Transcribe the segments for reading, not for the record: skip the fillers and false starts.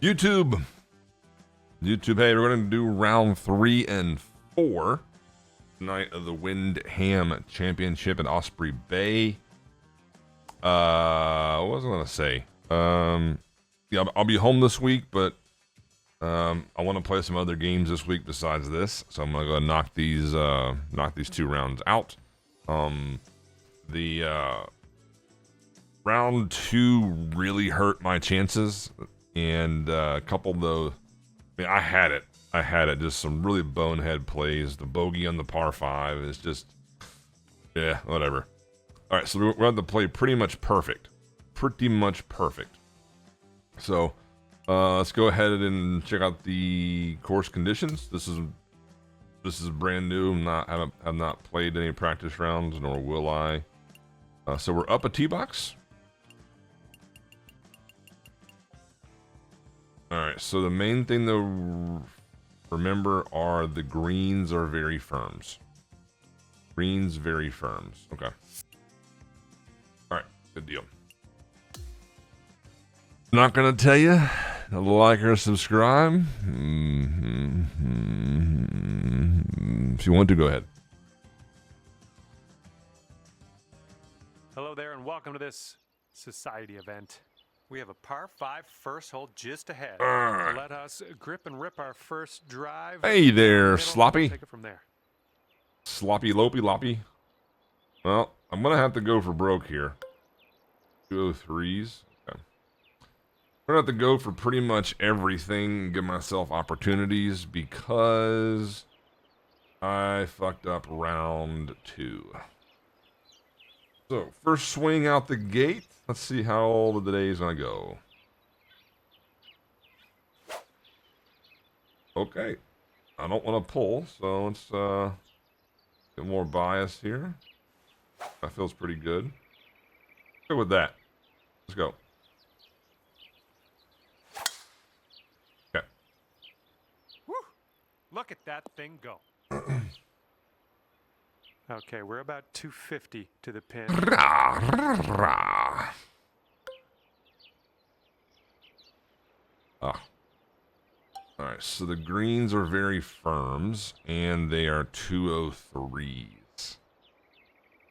YouTube. Hey, we're going to do round 3 and 4 tonight of the Windham Championship at Osprey Bay. What was I going to say? Yeah, I'll be home this week, but I want to play some other games this week besides this, so I'm going to go knock these 2 rounds out. The round 2 really hurt my chances, and a couple of the, I mean, I had it. Just some really bonehead plays. The bogey on the par 5 is just, yeah, whatever. All right, so we're going to play pretty much perfect. So let's go ahead and check out the course conditions. This is brand new. Have not played any practice rounds, nor will I. So we're up a tee box. All right, so the main thing to remember are the greens are very firms. Okay. All right, good deal. Not gonna tell you to like or subscribe. If you want to, go ahead. Hello there and welcome to this society event. We have a par 5 first hole just ahead. So let us grip and rip our first drive. Hey there, Sloppy. Take it from there. Sloppy Loppy. Well, I'm gonna have to go for broke here. 203s. Okay. I'm gonna have to go for pretty much everything and give myself opportunities because I fucked up round 2. So, first swing out the gate. Let's see how the day's gonna go. Okay. I don't want to pull, so let's get more bias here. That feels pretty good. Go with that. Let's go. Okay. Woo! Look at that thing go. Okay, we're about 250 to the pin. Ah. Alright, so the greens are very firms, and they are 203s.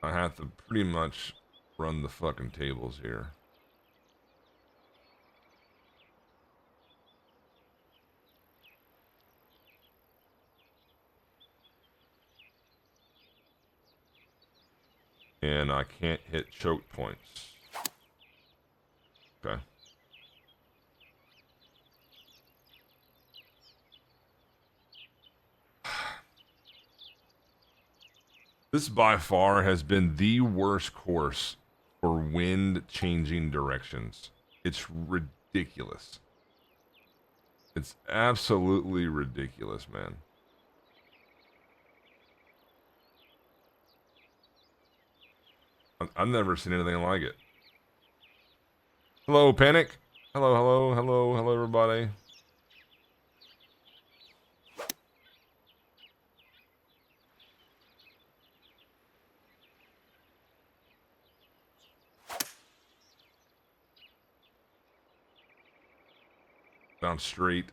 I have to pretty much run the fucking tables here. And I can't hit choke points. Okay. This by far has been the worst course for wind changing directions. It's ridiculous. It's absolutely ridiculous, man. I've never seen anything like it. Hello, Panic. Hello, everybody. Down straight.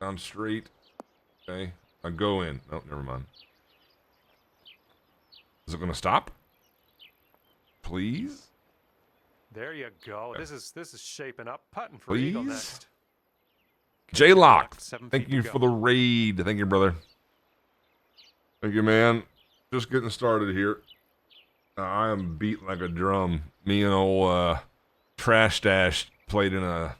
Okay. I go in. Oh, never mind. Is it going to stop? Please? There you go. Okay. This is shaping up. Putting for eagle Please? next. J-Lock. Left, 7 Thank feet you to for go. the raid. Thank you, brother. Thank you, man. Just getting started here. I am beat like a drum. Me and old Trash Dash played in a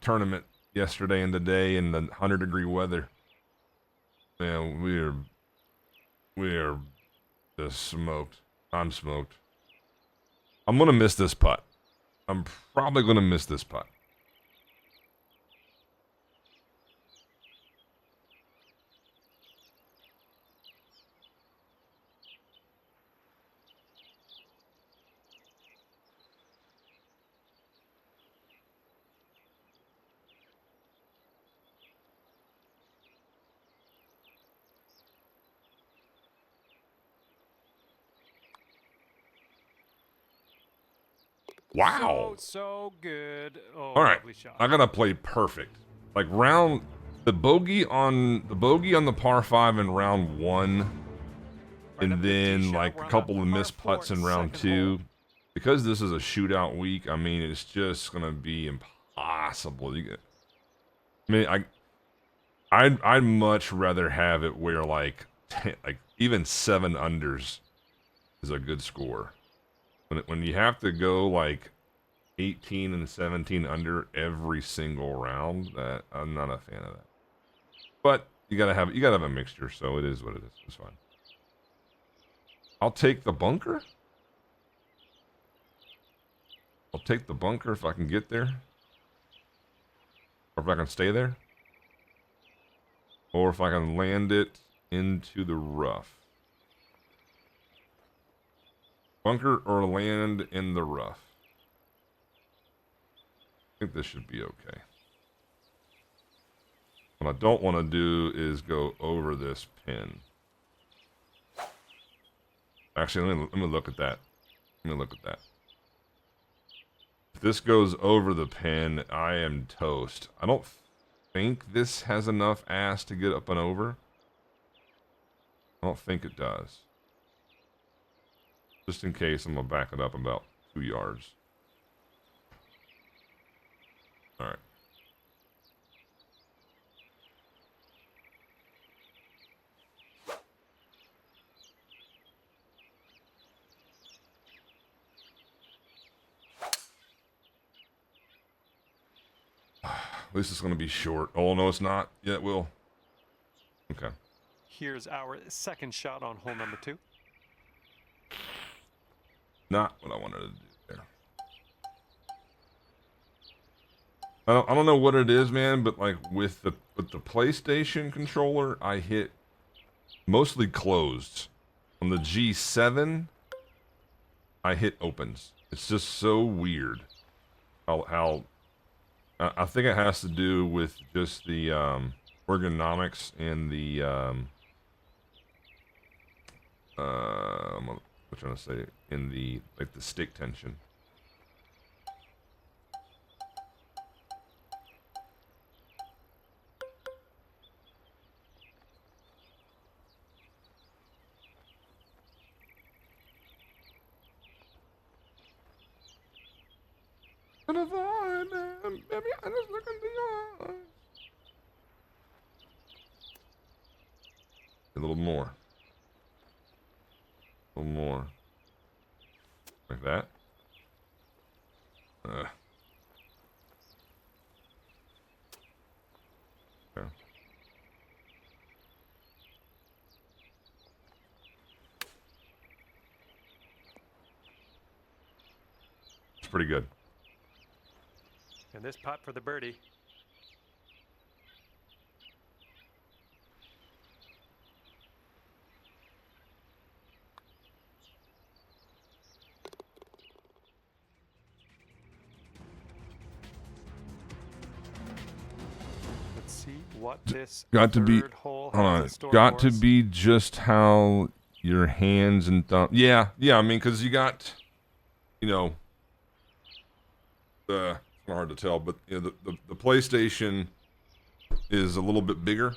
tournament yesterday and today in the 100-degree weather. Man, we are just smoked. I'm smoked. I'm gonna miss this putt. I'm probably gonna miss this putt. Wow. So good. Oh, All right. lovely shot. I gotta play perfect. Like the bogey on the par 5 in round 1, Right and up the tee then shot. like We're a on the couple of par missed 4, putts in round second 2. hole. Because this is a shootout week, I mean, it's just gonna be impossible. I mean, I'd much rather have it where like like even 7 unders is a good score. When you have to go like 18 and 17 under every single round, that I'm not a fan of that. But you gotta have a mixture, so it is what it is. It's fine. I'll take the bunker. I'll take the bunker if I can get there. Or if I can stay there. Or if I can land it into the rough. Bunker or land in the rough. I think this should be okay. What I don't want to do is go over this pin. Actually, let me look at that. Let me look at that. If this goes over the pin, I am toast. I don't think this has enough ass to get up and over. I don't think it does. Just in case, I'm going to back it up about 2 yards. Alright. At least it's going to be short. Oh, no, it's not. Yeah, it will. Okay. Here's our second shot on hole number 2. Not what I wanted to do there. I don't know what it is, man, but like with the PlayStation controller, I hit mostly closed. On the G7, I hit opens. It's just so weird how I think it has to do with just the ergonomics and the I'm trying to say in the like the stick tension. Baby, I just look into your eyes. A little more. A little more. Like that. Okay. It's pretty good. And this putt for the birdie. Let's see what this Got to be, third hole hold has on, in store got for to us. be just how your hands and thumb. Yeah, I mean, because you got, you know, it's hard to tell, but you know, the PlayStation is a little bit bigger,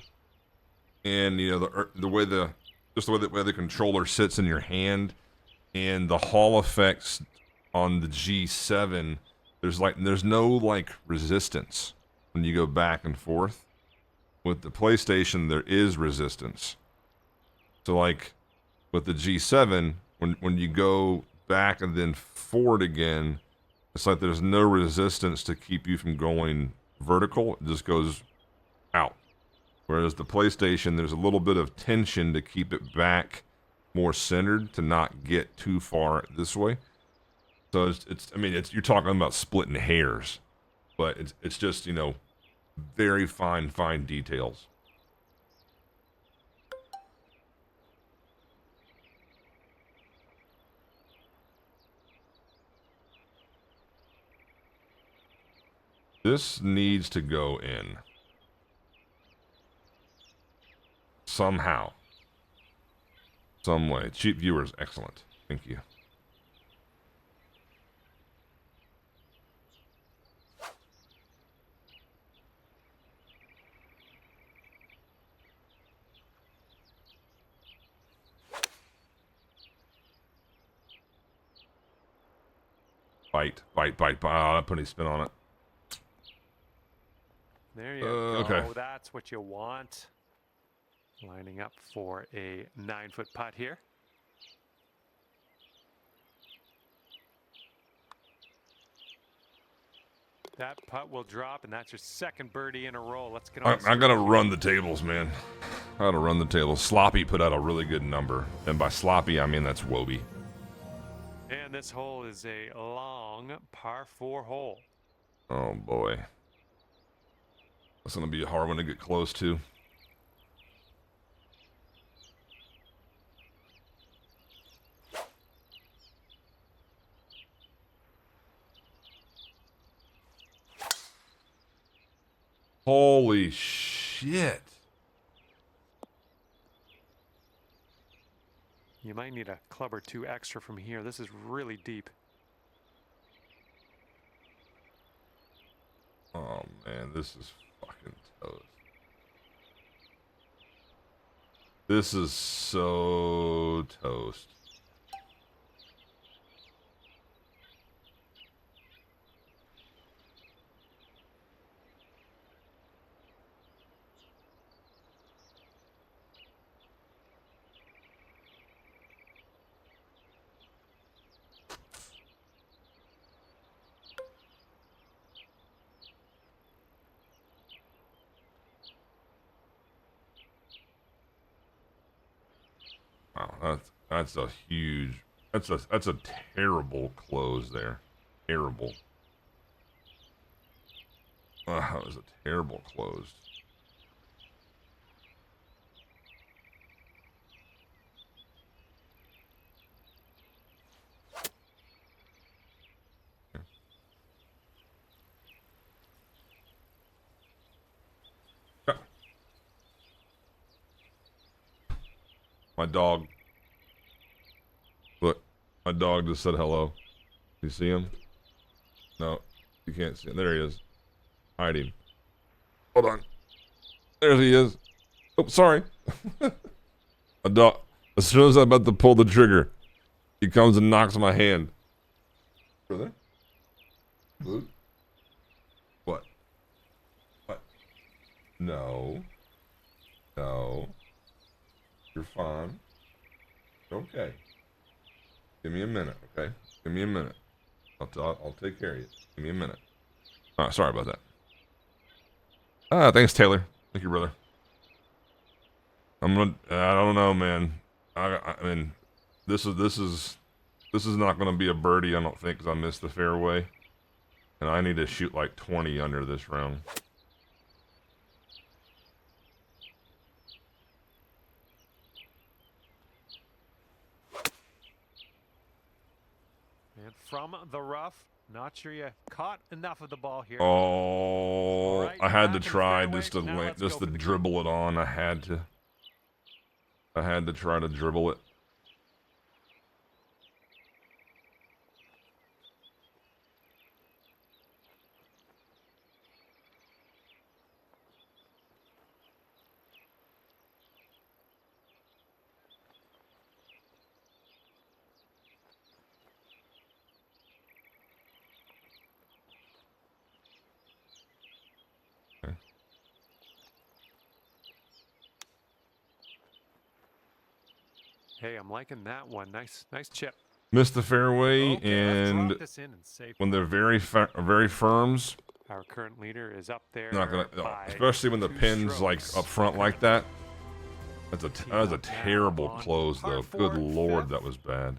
and you know the way the way the controller sits in your hand, and the Hall effects on the G7. There's no like resistance when you go back and forth. With the PlayStation, there is resistance. So like with the G7, when you go back and then forward again, it's like there's no resistance to keep you from going vertical. It just goes out. Whereas the PlayStation, there's a little bit of tension to keep it back more centered to not get too far this way. So you're talking about splitting hairs, but it's just, you know, very fine details. This needs to go in. Somehow. Some way. Cheap viewers, excellent. Thank you. Bite. Oh, that put any spin on it. There you go. Okay. That's what you want. Lining up for a 9-foot putt here. That putt will drop, and that's your second birdie in a row. Let's get on. I gotta run the tables, man. I gotta run the tables. Sloppy put out a really good number. And by sloppy, I mean that's Wobie. And this hole is a long par 4 hole. Oh, boy. That's gonna be a hard one to get close to. Holy shit. You might need a club or two extra from here. This is really deep. Oh, man, this is fucking toast. This is so toast. Wow, that's a huge, that's a terrible close there. Terrible. That was a terrible close. My dog. Look, my dog just said hello. You see him? No, you can't see him. There he is. Hide him. Hold on. There he is. Oh, sorry. A dog. As soon as I'm about to pull the trigger, he comes and knocks my hand. Brother? Blue? What? What? No. No. You're fine. Okay. Give me a minute, okay? Give me a minute. I'll take care of you. Give me a minute. Oh, sorry about that. Thanks, Taylor. Thank you, brother. I don't know, man. I mean, this is not gonna be a birdie, I don't think, because I missed the fairway, and I need to shoot like 20 under this round. And from the rough, not sure you caught enough of the ball here. Oh, Right, I had to back in the try fairway. just to Now let's just go to for the dribble it on. I had to try to dribble it. Hey, I'm liking that one. Nice chip. Missed the fairway, Okay, let's and drop this in and save. when they're very firms, Our current leader is up there. not gonna, by especially when the 2 pin's like strokes. up front like that. That was a terrible on close, par though. 4, Good lord, fifth. that was bad.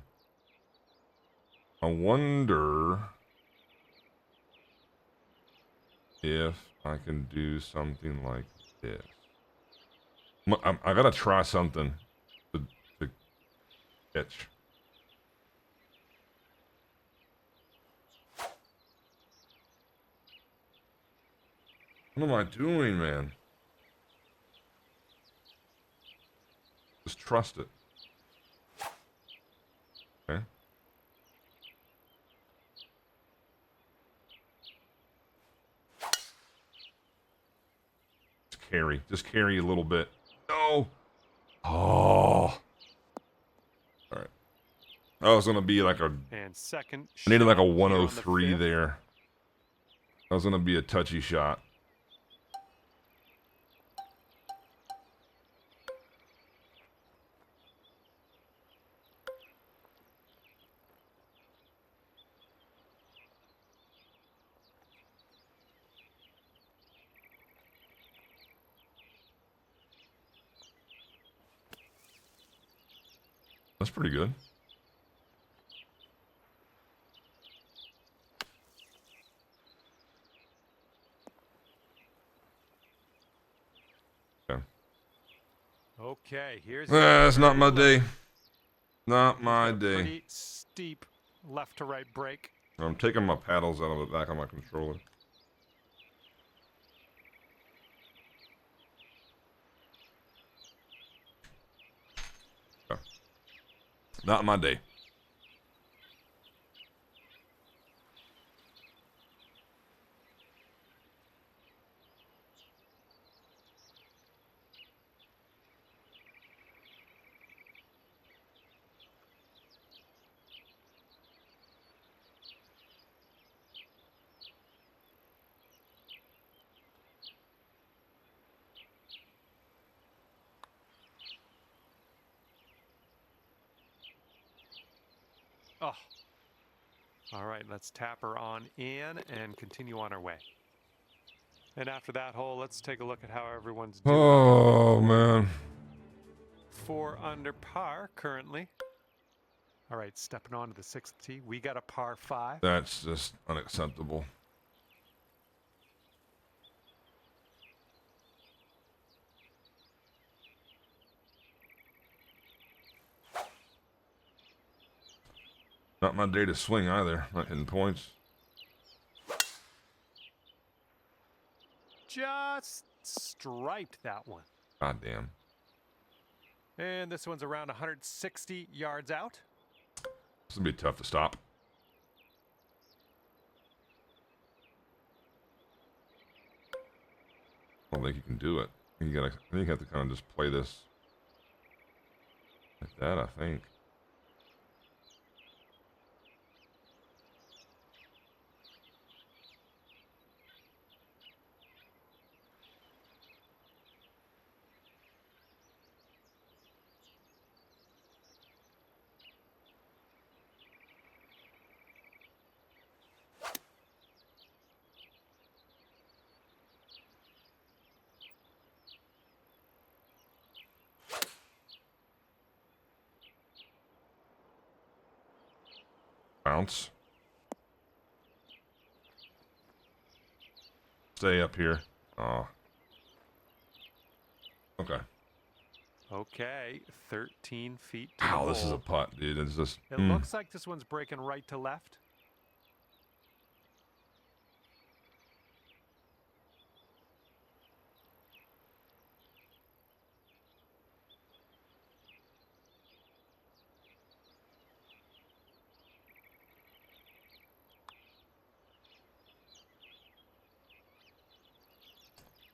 I wonder if I can do something like this. I gotta try something to catch. What am I doing, man? Just trust it. Okay. Just carry a little bit. No. Oh. All right. Oh, it's gonna be like a. And second I needed like a shot here on the 103 fifth. there. That was gonna be a touchy shot. That's pretty good. Okay. Okay, here's That's not my look. day. Not He's my got a day. pretty steep left to right break. I'm taking my paddles out of the back of my controller. Okay. Not my day. Oh. All right, let's tap her on in and continue on our way. And after that hole, let's take a look at how everyone's doing. Oh, man. 4 under par currently. All right, stepping on to the 6th tee. We got a par 5. That's just unacceptable. Not my day to swing either. Not hitting points. Just striped that one. God damn. And this one's around 160 yards out. This will be tough to stop. I don't think you can do it. I think you have to kind of just play this like that, I think. Bounce. Stay up here. Oh. Okay. Okay, 13 feet to Wow, the this is a hole. putt, dude. It's just. It looks like this one's breaking right to left.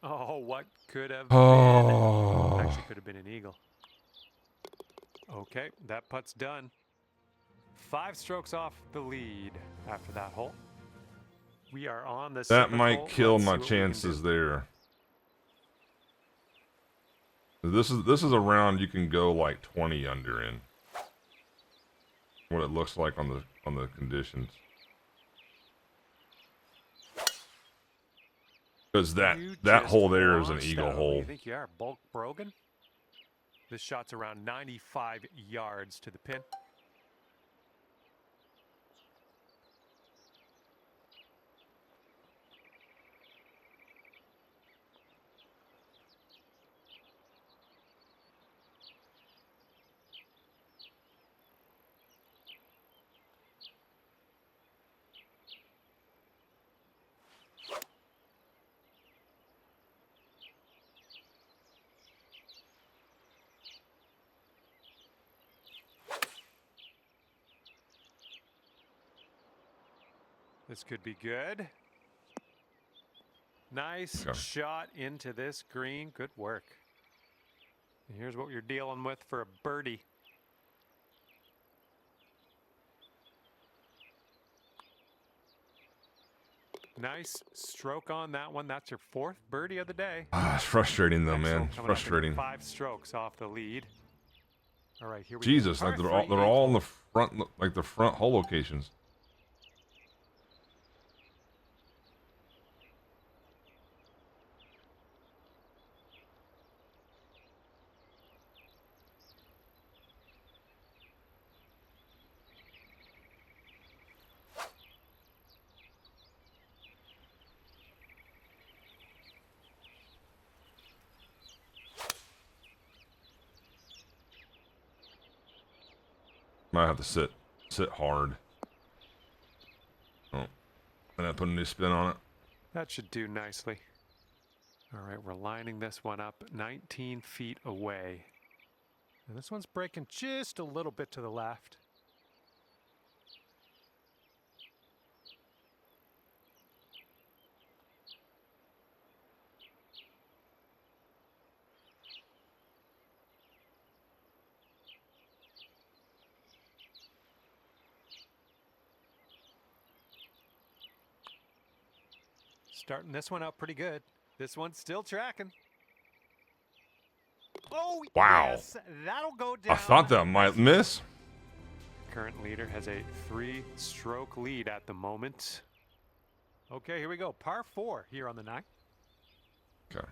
Oh, what could have been? Oh. Actually, could have been an eagle. Okay, that putt's done. 5 strokes off the lead after that hole. We are on the That 7th might hole. kill Let's see my what we can chances do. there. This is a round you can go like 20 under in. What it looks like on the conditions. Because that You that just hole there is an launched eagle out. Who do hole. you think you are, Bulk Brogan? This shot's around 95 yards to the pin. This could be good. Nice Okay. shot into this green. Good work. And here's what you're dealing with for a birdie. Nice stroke on that one. That's your 4th birdie of the day. It's frustrating though, Next man. hole It's coming up in frustrating. 5 strokes off the lead. All right, here we Jesus, go. like Par they're 3 all in eighth the front, like the front hole locations. Might have to sit hard. Oh, and I put a new spin on it. That should do nicely. All right, we're lining this one up 19 feet away. And this one's breaking just a little bit to the left. Starting this one out pretty good. This one's still tracking. Oh, Wow. yes, that'll go down. I thought that might miss. Current leader has a 3-stroke lead at the moment. Okay, here we go. Par 4 here on the 9th. Okay.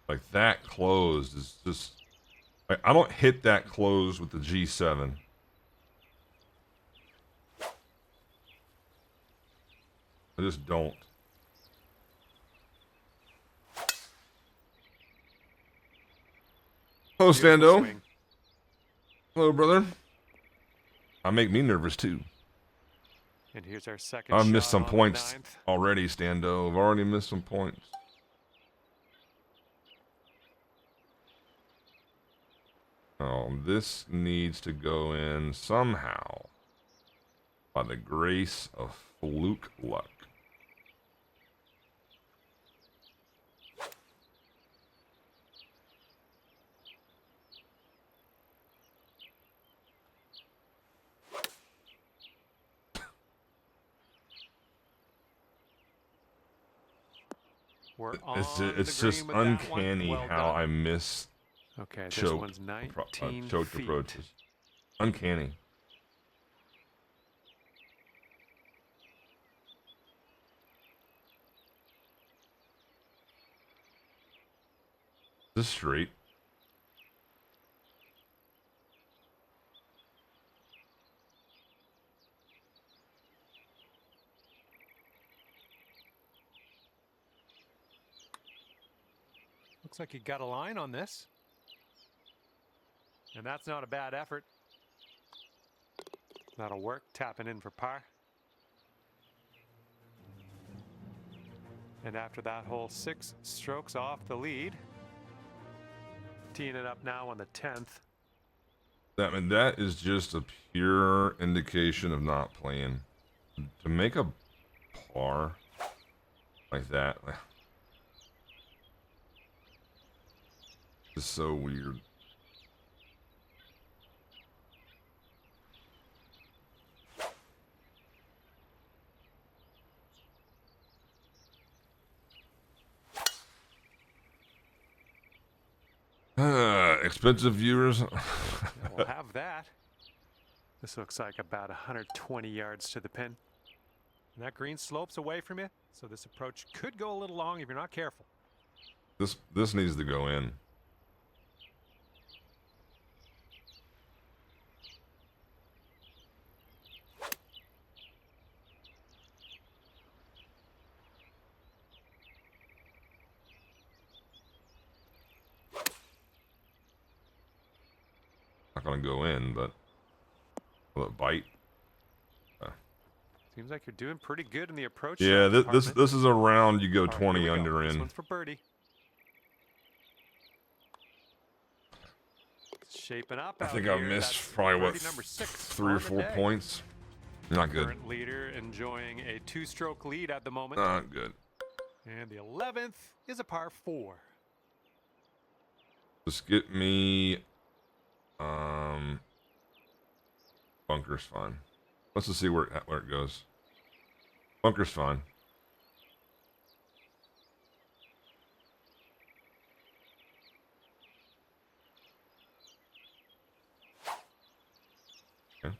Like that closed is just. Like, I don't hit that close with the G7. I just don't. Hello, Beautiful Stando. swing. Hello, brother. I make me nervous too. And here's our second I've shot missed some on the points 9th. already, Stando. I've already missed some points. Oh, this needs to go in somehow. By the grace of fluke luck. We're on It's the just green with that one. uncanny Well how done. I miss Okay, this choked, one's 19 choked feet. approaches. Uncanny. Is this straight? Looks like you got a line on this. And that's not a bad effort. That'll work. Tapping in for par. And after that hole, 6 strokes off the lead. Teeing it up now on the 10th. That is just a pure indication of not playing. To make a par like that is so weird. Expensive viewers. We'll have that. This looks like about 120 yards to the pin. And that green slopes away from you, so this approach could go a little long if you're not careful. This needs to go in. Not gonna go in, but will it bite? Seems like you're doing pretty good in the approach. Yeah, shot this department. is a round you go All right, 20 here we go. under This in. one's for birdie. Shaping up. I out think I here. missed That's probably what birdie number 6 3 or on the 4 day. points. Not good. Current leader enjoying a 2-stroke lead at the moment. Not good. And the 11th is a par 4. Just get me, bunker's fine. Let's just see where it goes. Bunker's fine. Okay.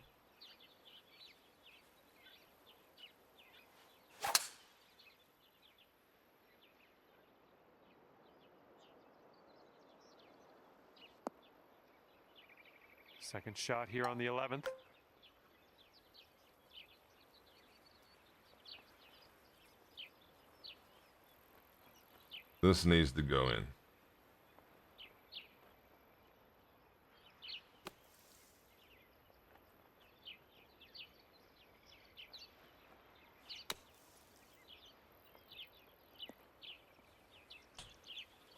Second shot here on the 11th. This needs to go in.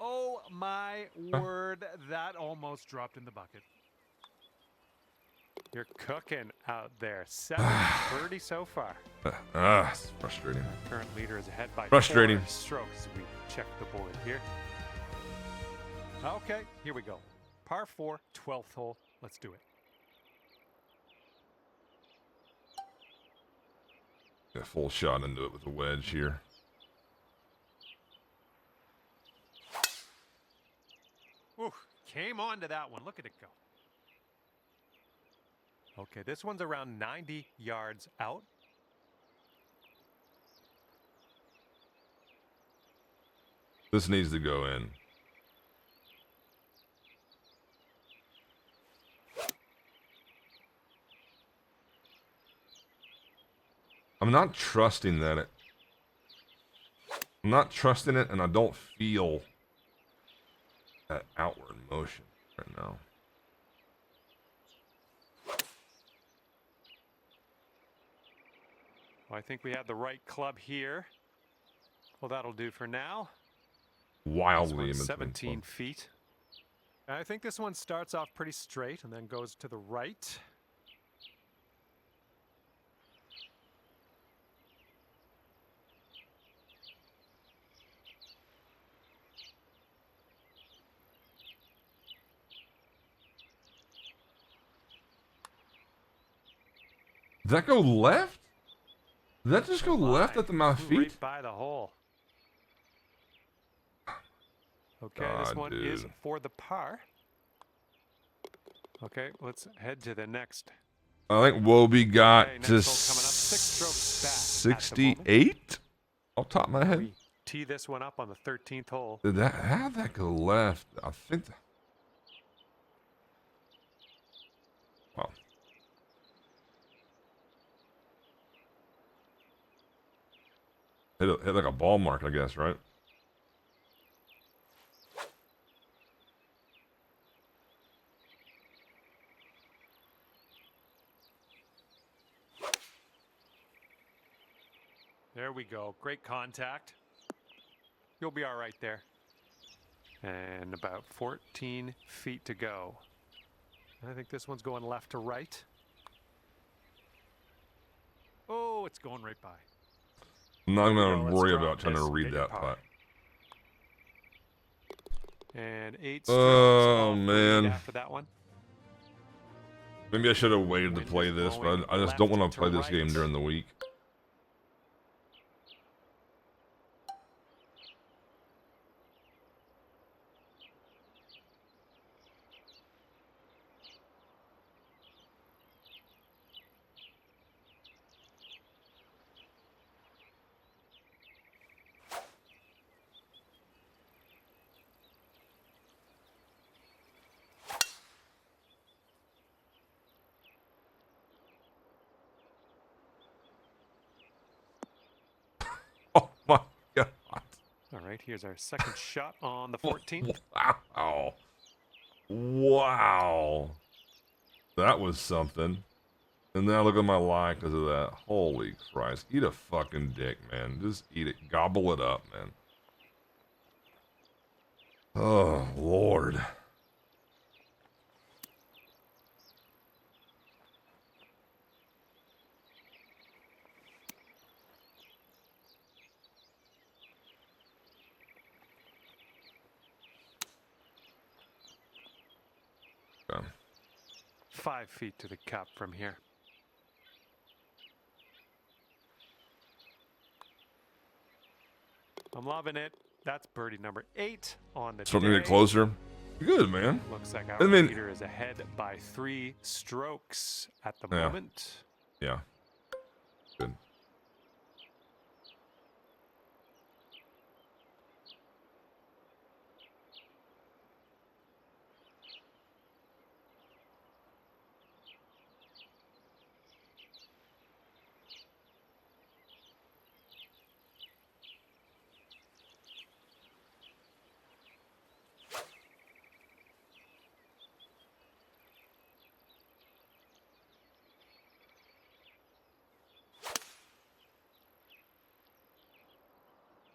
Oh my word, that almost dropped in the bucket. You're cooking out there. 7 birdie so far. It's frustrating. Our current leader is ahead by Frustrating. 4 strokes as we check the board here. Okay, here we go. Par 4, 12th hole. Let's do it. Got a full shot into it with a wedge here. Ooh, came on to that one. Look at it go. Okay, this one's around 90 yards out. This needs to go in. I'm not trusting that I'm not trusting it, and I don't feel that outward motion right now. Well, I think we have the right club here. Well, that'll do for now. Wildly in This one's between 17 clubs. feet. I think this one starts off pretty straight and then goes to the right. Did that go left? Did that just go left at my feet? Right by the hole. Okay, this God, one is dude. for the par. Okay, let's head to the next. I think Wobie got Okay, to next hole coming up, 6 strokes back at the moment. 68 off the top of my head. We tee this one up on the 13th hole. How'd that go left? I think. Wow. Hit like a ball mark, I guess, right? There we go. Great contact. You'll be all right there. And about 14 feet to go. I think this one's going left to right. Oh, it's going right by. I'm not Here we going go, to let's worry drop about trying to this. read Get your that par. putt. And 8 strokes. Oh, off the lead man. After that one. Maybe I should have waited to Wind play is this, blowing but I just don't left want to to play this right. game during the week. Oh my God. All right, here's our second shot on the 14th. Wow. Wow. That was something. And now look at my line because of that. Holy Christ. Eat a fucking dick, man. Just eat it. Gobble it up, man. Oh, Lord. Okay. 5 feet to the cup from here. I'm loving it. That's birdie number 8 on the Starting to get day. closer. Good, man. Looks like I our mean- leader is ahead by 3 strokes at the Yeah. moment. Yeah. Good.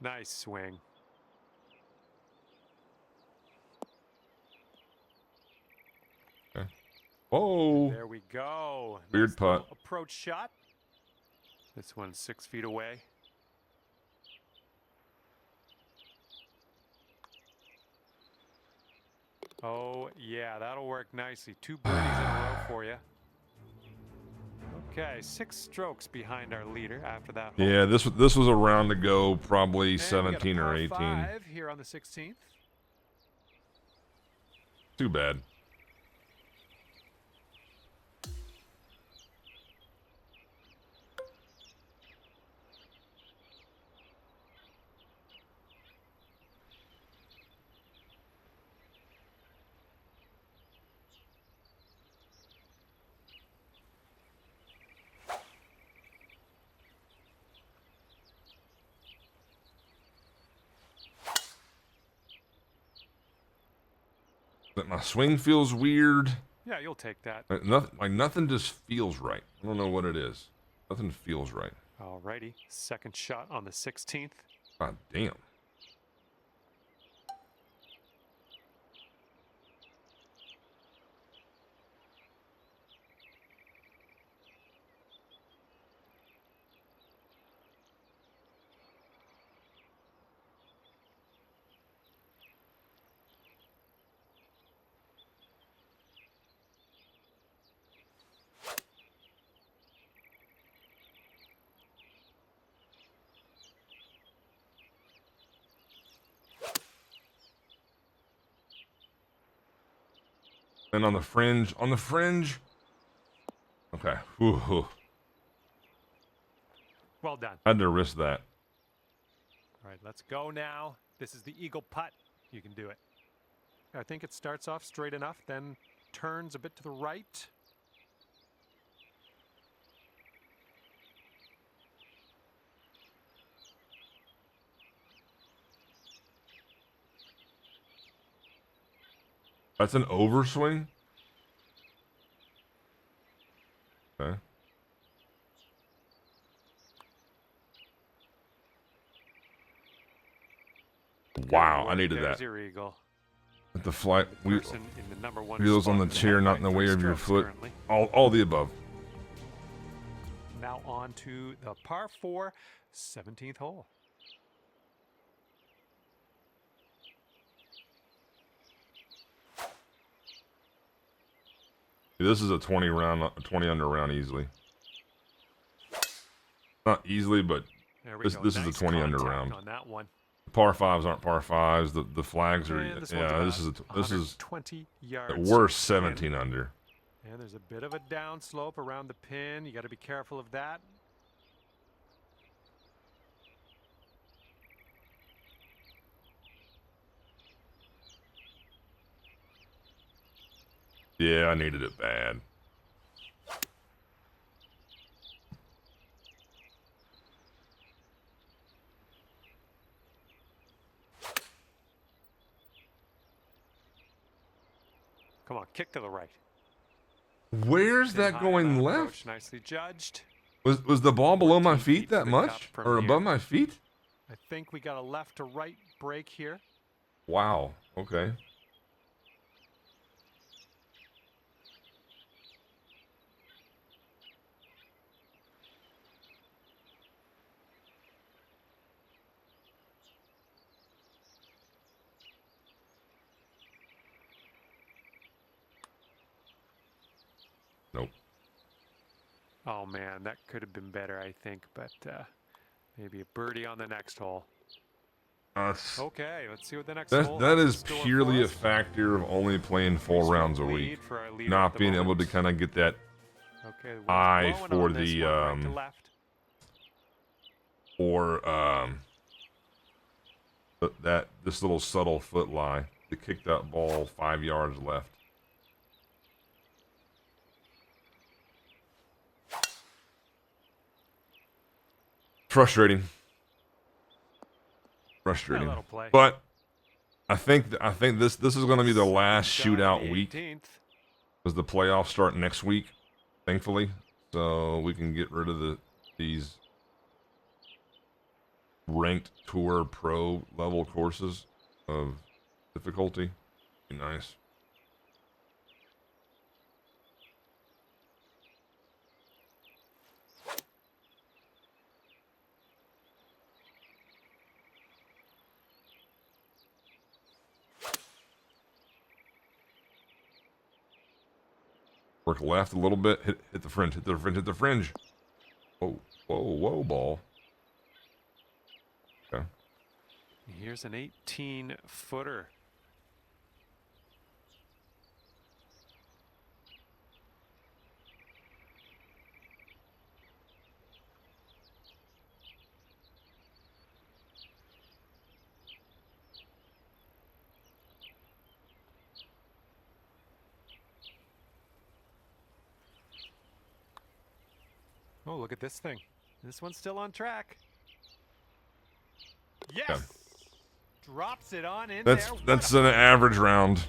Nice swing. Whoa. There we go. Weird Nice putt. little approach shot. This one's 6 feet away. Oh, yeah, that'll work nicely. 2 birdies in a row for you. Okay, 6 strokes behind our leader after that hole. Yeah, this was a round to go, probably And we got a 17 or par 18. 5 here on the 16th. Too bad. But my swing feels weird. Yeah, you'll take that. Nothing just feels right. I don't know what it is. Nothing feels right. Alrighty, second shot on the 16th. God damn. And on the fringe. Okay. Whew. Well done. I had to risk that. All right, let's go now. This is the eagle putt. You can do it. I think it starts off straight enough, then turns a bit to the right. That's an overswing? Okay. Wow, I needed There's that. your eagle. At the flight, Person in the number 1 wheels on the spot is chair, ahead not by in the 3 way of your strokes foot. currently. All the above. Now on to the par 4, 17th hole. This is a 20 under round easily. Not easily, but There we this go. is a Nice 20 under contact round. on that one. Par 5s aren't par 5s. The flags are. And this Yeah, one's this about is 120 at yards worst in. 17 under. And there's a bit of a downslope around the pin. You got to be careful of that. Yeah, I needed it bad. Come on, kick to the right. Where's Pin that high going on that left? approach, nicely judged. Was the ball below my 14 feet feet to that the much? cup from Or here. above my feet? I think we got a left to right break here. Wow. Okay. Oh man, that could have been better, I think, but maybe a birdie on the next hole. Okay, let's see what the next hole That has in is store purely for a us. factor of only playing 4 Pretty rounds a strong week, lead for our leader at not the being able moment. to kind of get that Okay, the wind's eye blowing for on this the one, right to left. this little subtle foot lie to kick that ball 5 yards left. Frustrating. Yeah, that'll play. But I think this is going to be the last Second shot of shootout the week, 18th. because the playoffs start next week, thankfully, so we can get rid of these ranked tour pro level courses of difficulty. Be nice. Work left a little bit. Hit the fringe. Hit the fringe. Hit the fringe. Whoa, whoa, whoa, ball. Okay. Here's an 18-footer. Oh, look at this thing. This one's still on track. Yes! Okay. Drops it on in That's there. that's an average round.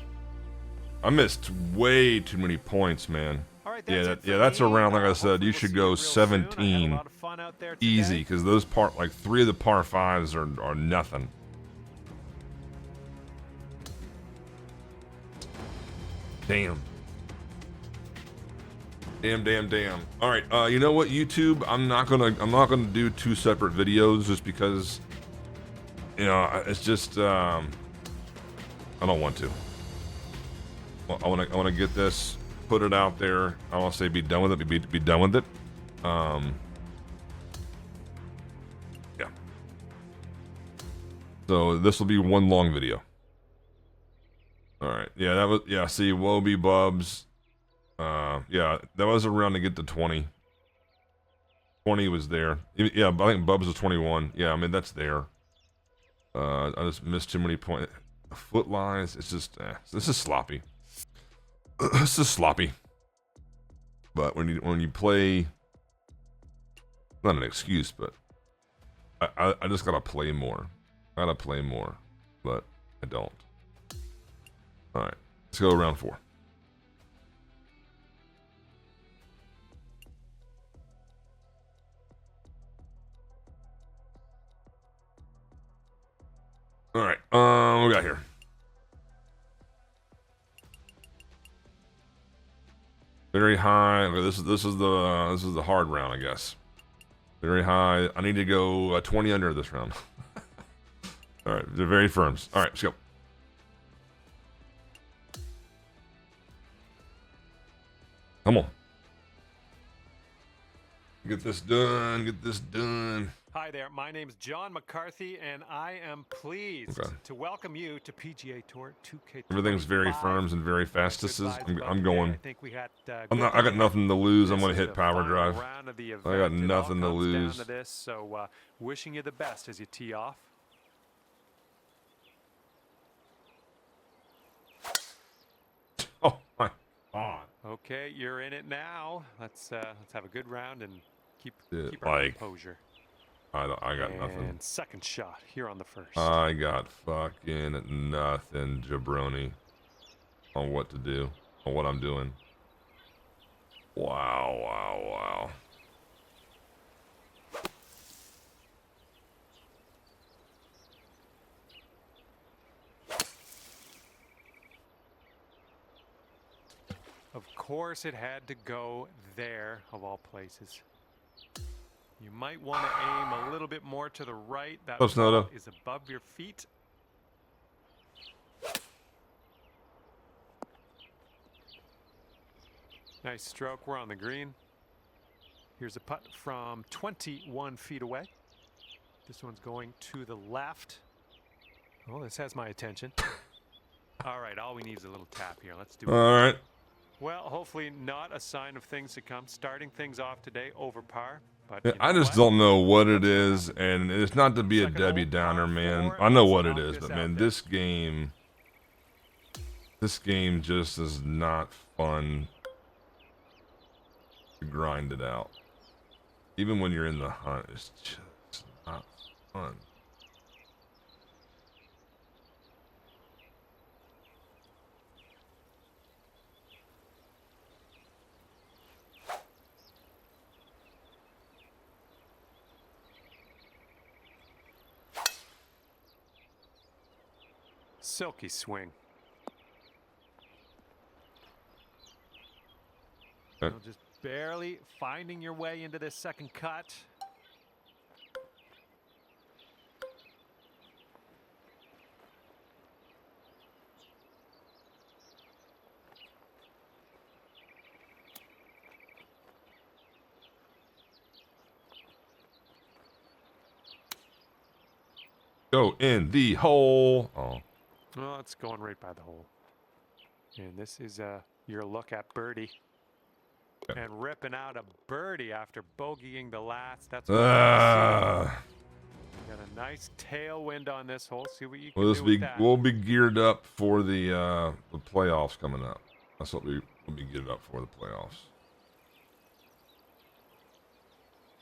I missed way too many points, man. All right, Yeah, that's that's a round. Like I said, hopefully you we'll should see go it real soon. I had a 17 lot of fun out there today. easy, because those 3 of the par 5s are nothing. Damn. Damn. All right, you know what, YouTube? I'm not gonna do 2 separate videos just because, you know, it's just I don't want to. Well, I want to get this, put it out there. I want to say be done with it. Be done with it. Yeah. So this will be one long video. All right. Yeah, that was, yeah. See, Wobie Bubs. Yeah, that was a round to get to 20. 20 was there. Yeah, I think Bubs was 21. Yeah, I mean, that's there. I just missed too many points. Foot lines, it's just, this is sloppy. This is sloppy. But when you play, not an excuse, but I just gotta play more. But I don't. All right, let's go round 4. All right, what we got here? Very high. Okay, this is the hard round, I guess. Very high. I need to go 20 under this round. All right, they're very firms. All right, let's go. Come on. Get this done. Get this done. Hi there, my name's John McCarthy, and I am pleased to welcome you to PGA Tour 2K25. Everything's very firms and very fast. I'm going. I think we had, I got nothing to lose. I'm going to hit the power final drive. round of the I got event. It all nothing to comes down lose. to this, so wishing you the best as you tee off. Oh my God. Okay, you're in it now. Let's have a good round and keep Dude, our like, composure. I got nothing. And second shot here on the first. I got fucking nothing, jabroni, on what to do, on what I'm doing. Wow. Of course, it had to go there, of all places. You might want to aim a little bit more to the right. That ball is above your feet. Nice stroke. We're on the green. Here's a putt from 21 feet away. This one's going to the left. Oh, this has my attention. All right, all we need is a little tap here. Let's do it. All right. Well, hopefully not a sign of things to come. Starting things off today over par. But Yeah, you know I just what? don't know what it is, and it's not to be a Second Debbie hole, Downer, par man. four. I know Let's what it knock is, this but out man, there. this game just is not fun to grind it out. Even when you're in the hunt, it's just not fun. Silky swing. Okay. Well, just barely finding your way into this second cut. Go in the hole. Oh, Well, it's going right by the hole. And this is your look at birdie. okay. And ripping out a birdie after bogeying the last. That's what you got a nice tailwind on this hole. See what you can do with that. We'll be geared up for the playoffs coming up. That's what we'll be geared up for, the playoffs.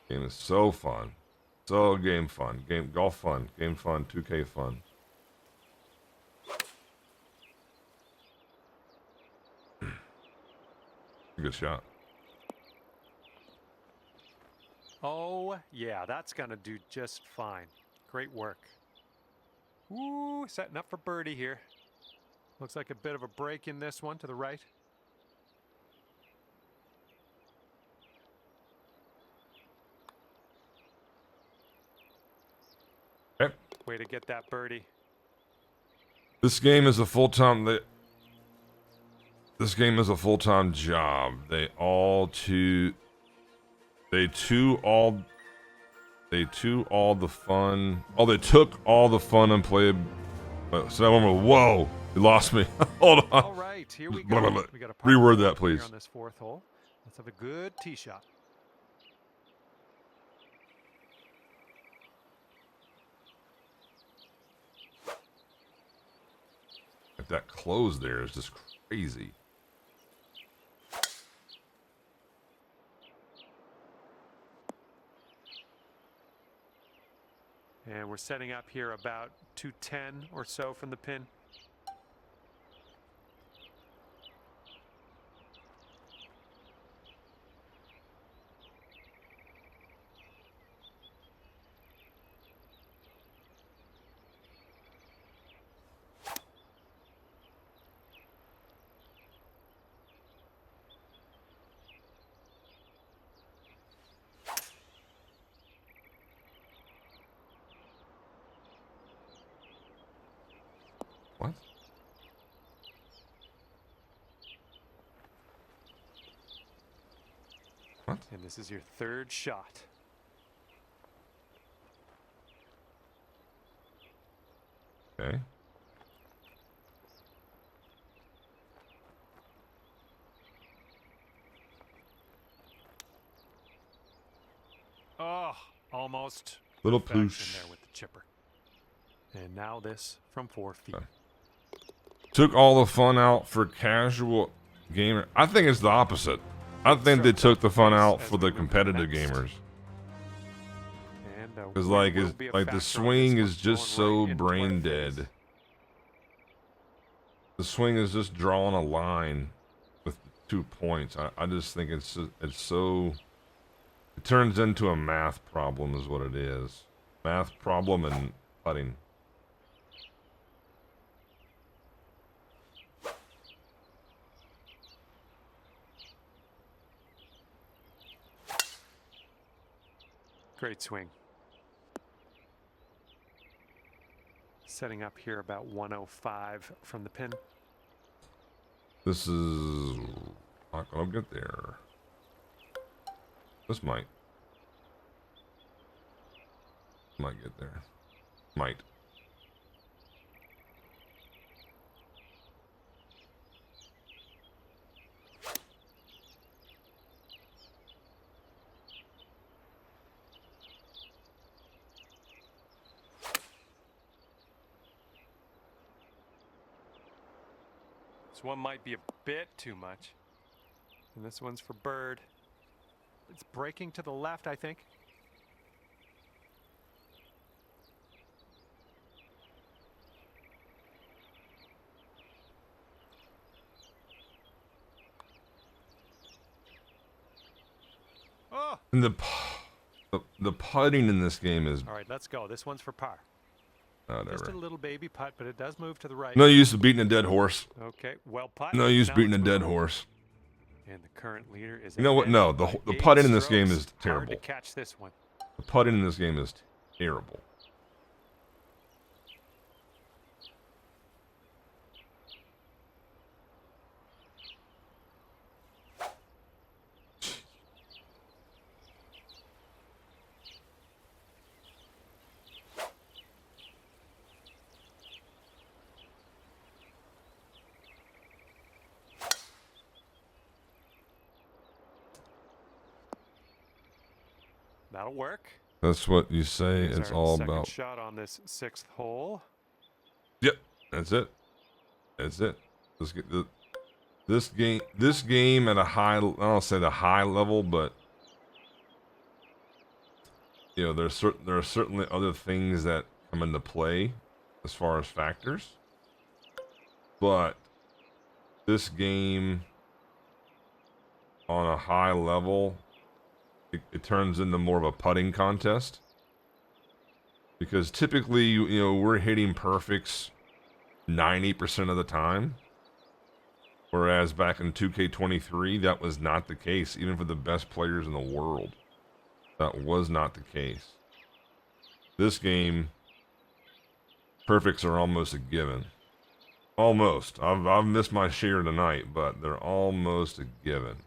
Game is so fun. So golf fun, game fun, 2K fun. Good shot. Oh, yeah, that's going to do just fine. Great work. Ooh, setting up for birdie here. Looks like a bit of a break in this one to the right. Okay. Way to get that birdie. This game is a full-time job. They took all the fun. Oh, they took all the fun and played. So that one was, whoa, you lost me. Hold on. All right, here we Blah, go. blah, blah. We got a par Reword four that, here please. on this fourth hole. Let's have a good tee shot. That close there is just crazy. And we're setting up here about 210 or so from the pin. What? What? And this is your third shot. Okay. Oh, almost. Little Perfection ploosh. there with the chipper. And now this from 4 feet. Okay. Took all the fun out for casual gamer. I think it's the opposite. I think they took the fun out for the competitive gamers. And Because the swing is just so brain dead. The swing is just drawing a line with 2 points. I just think it's so. It turns into a math problem, is what it is. Math problem and putting. Great swing. Setting up here about 105 from the pin. This is not gonna get there. This might get there. Might. This one might be a bit too much. And this one's for bird. It's breaking to the left, I think. Oh! And the putting in this game is... All right, let's go. This one's for par. Whatever. Just a little baby putt, but it does move to the right. No use of beating a dead horse. Okay, well putt. No use Now beating a let's dead move on. horse. And the current leader is. You know what? No, the putting in this game is terrible. Hard to catch this one. The putting in this game is terrible. That'll work. That's what you say. Here's It's our all second about. shot on this 6th hole. Yep, that's it. That's it. This game at a high, I don't say the high level, but you know, there are certainly other things that come into play as far as factors. But this game on a high level, it turns into more of a putting contest. Because typically, you know, we're hitting perfects 90% of the time. Whereas back in 2K23, that was not the case, even for the best players in the world. That was not the case. This game, perfects are almost a given. Almost. I've missed my share tonight, but they're almost a given.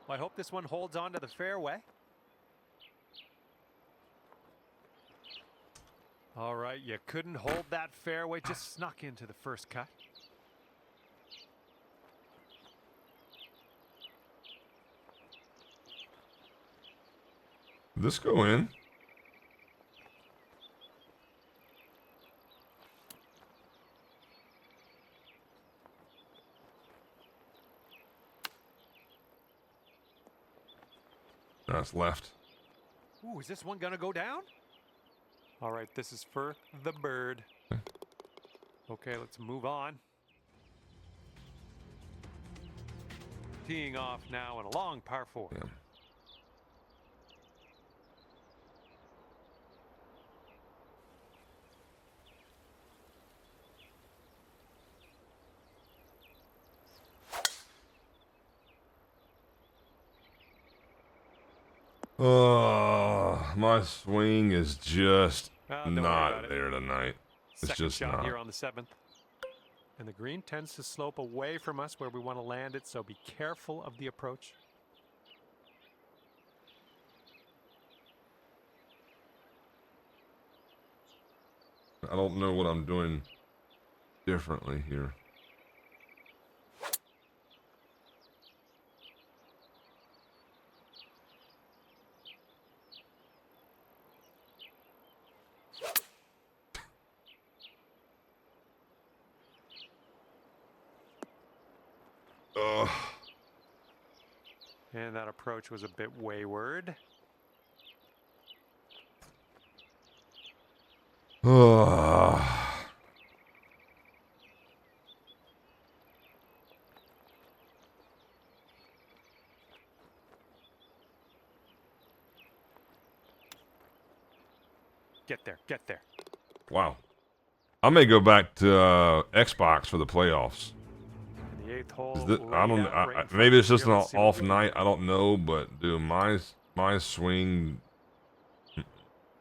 Well, I hope this one holds on to the fairway. All right, you couldn't hold that fairway, just snuck into the first cut. Did this go in? That's left. Ooh, is this one gonna go down? All right, this is for the bird. Okay, let's move on. Teeing off now in a long par 4. Yeah. My swing is just not there tonight. It's Second just shot not. here on the 7th. And the green tends to slope away from us where we want to land it, so be careful of the approach. I don't know what I'm doing differently here. And that approach was a bit wayward. Get there, get there. Wow. I may go back to Xbox for the playoffs. And the 8th hole. Maybe it's just an off night. I don't know, but dude, my swing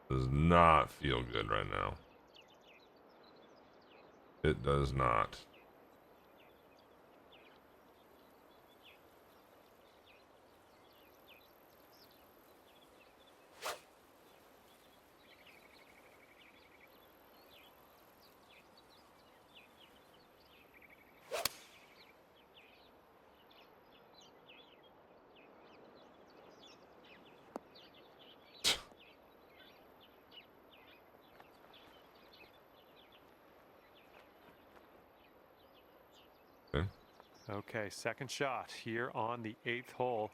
Does not feel good right now. It does not. Okay, second shot here on the 8th hole.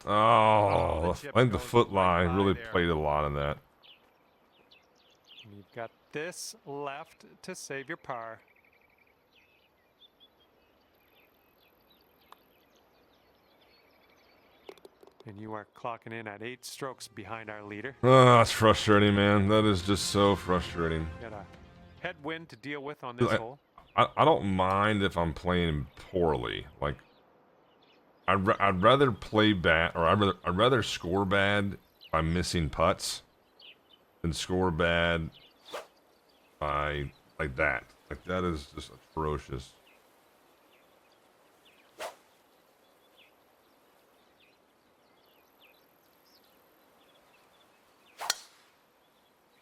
Oh, I think the foot lie really played a lot in that. And you've got this left to save your par. And you are clocking in at 8 strokes behind our leader. Oh, that's frustrating, man. That is just so frustrating. Got a headwind to deal with on this hole. I don't mind if I'm playing poorly. Like, I'd rather play bad, or I'd rather score bad by missing putts than score bad by like that. Like, that is just atrocious.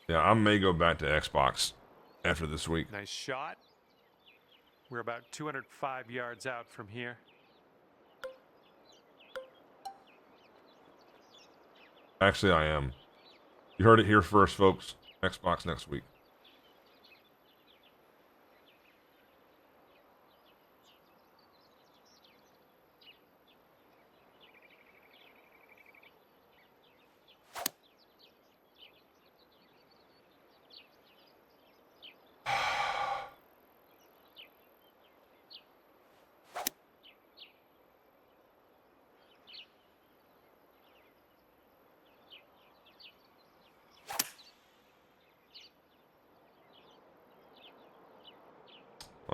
Yeah, I may go back to Xbox after this week. Nice shot. We're about 205 yards out from here. Actually, I am. You heard it here first, folks. Xbox next week.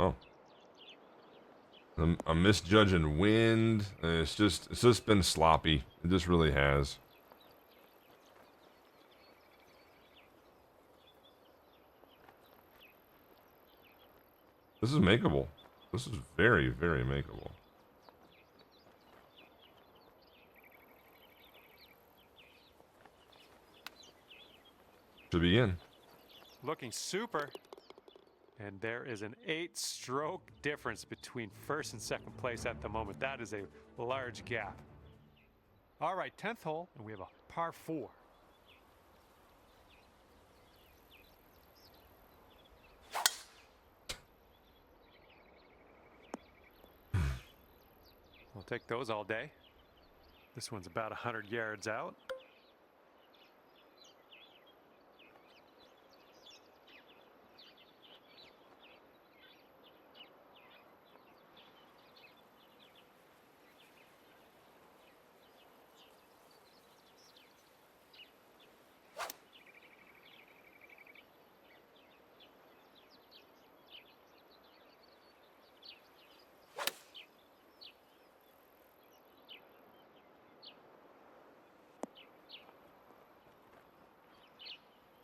Oh. I'm misjudging wind. It's just been sloppy. It just really has. This is makeable. This is very, very makeable. Should be in. Looking super. And there is an 8-stroke difference between first and second place at the moment. That is a large gap. All right, 10th hole, and we have a par 4. We'll take those all day. This one's about 100 yards out.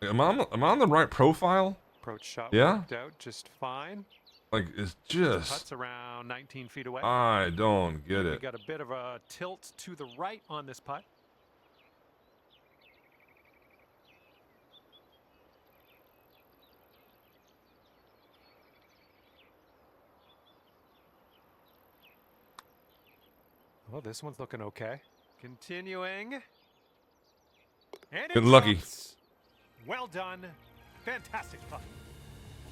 Am I on the right profile? Approach shot Yeah? worked out just fine. Like, it's just... Putts around 19 feet away. I don't get We it. got a bit of a tilt to the right on this putt. Well, this one's looking okay. Continuing. And Good lucky. Well done. Fantastic putt.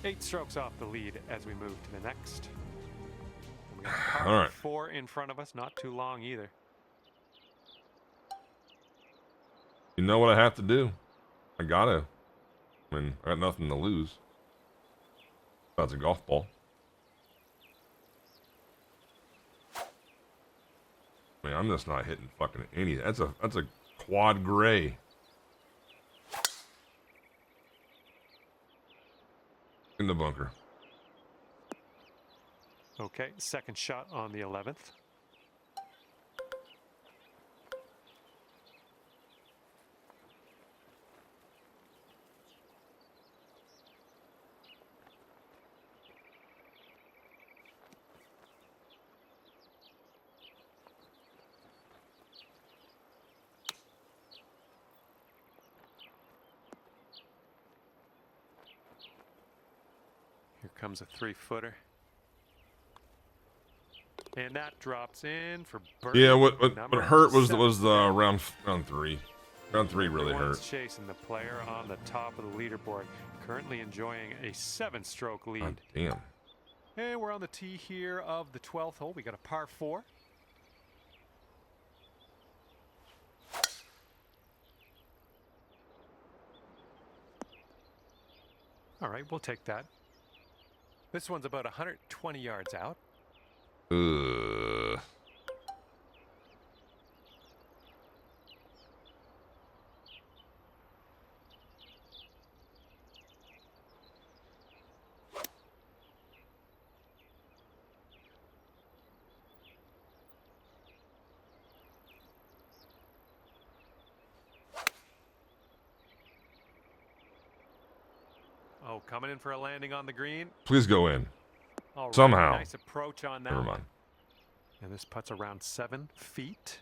8 strokes off the lead as we move to the next. We got par All right. 4 in front of us. Not too long either. You know what I have to do? I gotta. I mean, I got nothing to lose. That's a golf ball. I mean, I'm just not hitting fucking any. That's a quad gray. In the bunker. Okay, second shot on the 11th. Here comes a 3-footer. And that drops in for birdie. Yeah, what hurt was 7. the round 3. Round 3 really Everyone's hurt. chasing the player on the top of the leaderboard, currently enjoying a 7-stroke lead. God damn. And we're on the tee here of the 12th hole. We got a par 4. All right, we'll take that. This one's about 120 yards out. Ugh. Oh, coming in for a landing on the green. Please go in. All right, Somehow. nice approach on that. Never mind. And this putt's around 7 feet.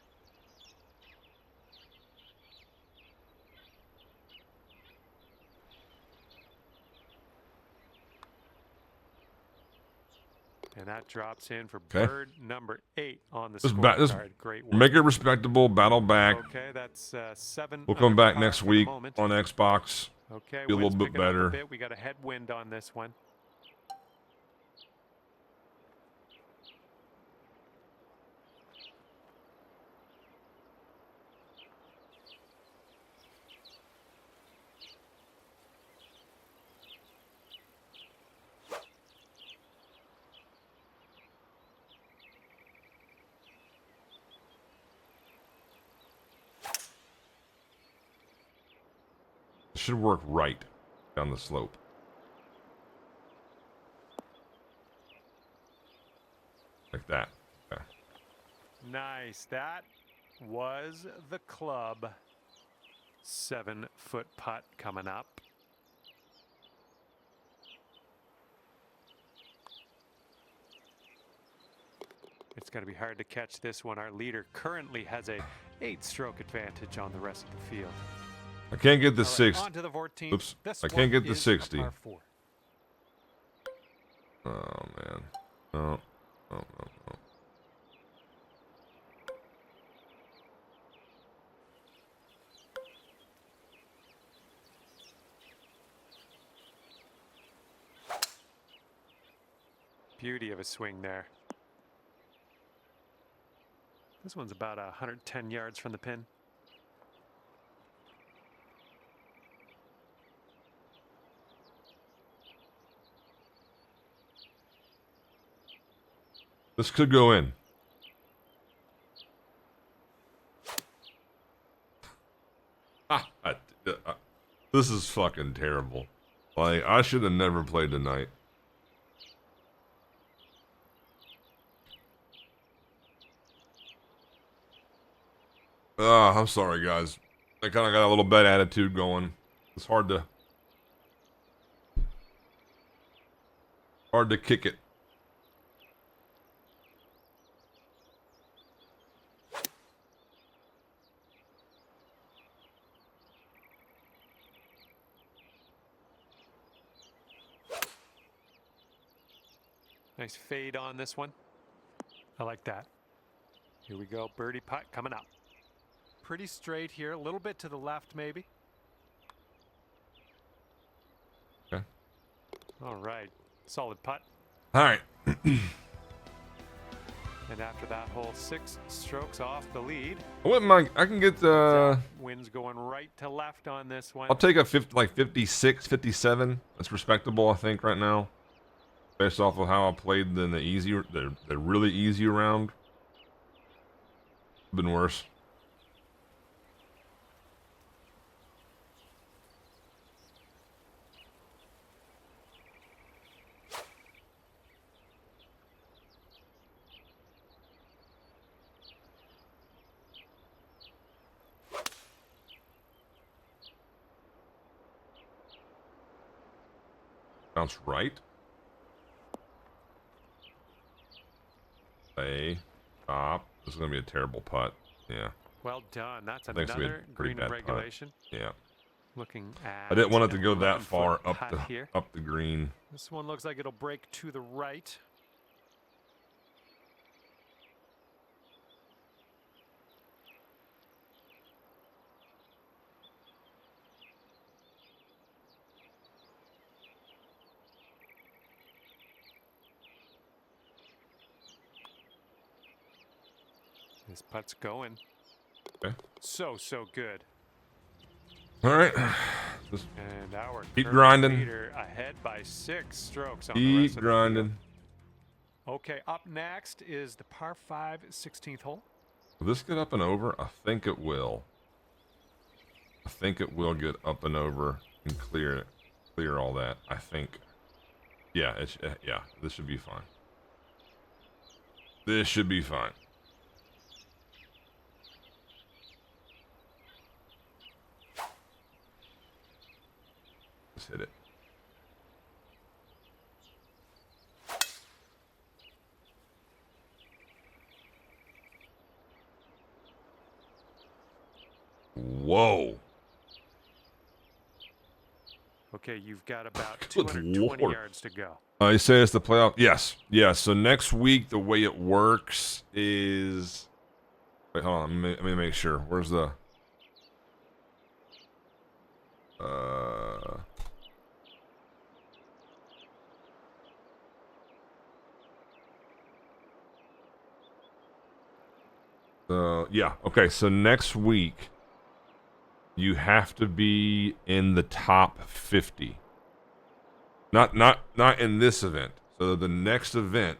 And that drops in for bird number 8 on the scorecard. Great work. Make it respectable. Battle back. Okay, that's 7. We'll come back next week on Xbox. Okay, be a little bit better. We got a headwind on this one. Should work right down the slope. Like that. Okay. Nice. That was the club. 7-foot putt coming up. It's going to be hard to catch this one. Our leader currently has a 8-stroke advantage on the rest of the field. I can't get the 60. On to the 14th. Oops. I can't get the 60. Par 4. Oh, man. Oh. Oh, oh, oh. Beauty of a swing there. This one's about 110 yards from the pin. This could go in. This is fucking terrible. Like, I should have never played tonight. I'm sorry, guys. I kind of got a little bad attitude going. It's hard to kick it. Nice fade on this one. I like that. Here we go. Birdie putt coming up. Pretty straight here. A little bit to the left, maybe. Okay. All right. Solid putt. All right. And after that hole, 6 strokes off the lead. I wouldn't mind. I can get the wind's going right to left on this one. I'll take a 56, 57. That's respectable, I think, right now. Based off of how I played in the really easy round. Been worse. Bounce right. Play. Stop. This is going to be a terrible putt. Yeah. Well done. That's I think it's gonna be a another pretty green in bad putt. regulation. Yeah. Looking at I didn't want it to an go that 11-foot far putt here. up the green. This one looks like it'll break to the right. This putt's going. Okay. So good. All right. Just And our keep current grinding. leader ahead by 6 strokes on the rest Keep of grinding. the field. Okay, up next is the par 5 16th hole. Will this get up and over? I think it will. I think it will get up and over and clear all that. I think. Yeah, yeah, this should be fine. This should be fine. Just hit it. Whoa. Okay, you've got about Good 220 Lord. yards to go. You say it's the playoff? Yes. Yeah, so next week, the way it works is... Wait, hold on. Let me make sure. Where's the... Yeah. Okay, so next week, you have to be in the top 50. Not in this event. So the next event,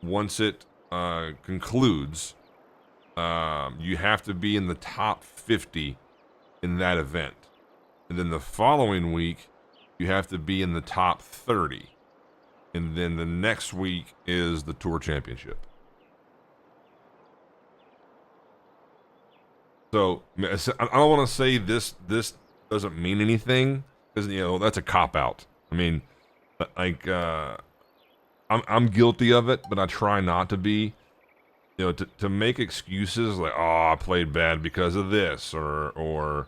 once it concludes, you have to be in the top 50 in that event. And then the following week, you have to be in the top 30. And then the next week is the Tour Championship. So I don't want to say this doesn't mean anything, because that's a cop out. I mean, like I'm guilty of it, but I try not to be. To make excuses like, oh, I played bad because of this, or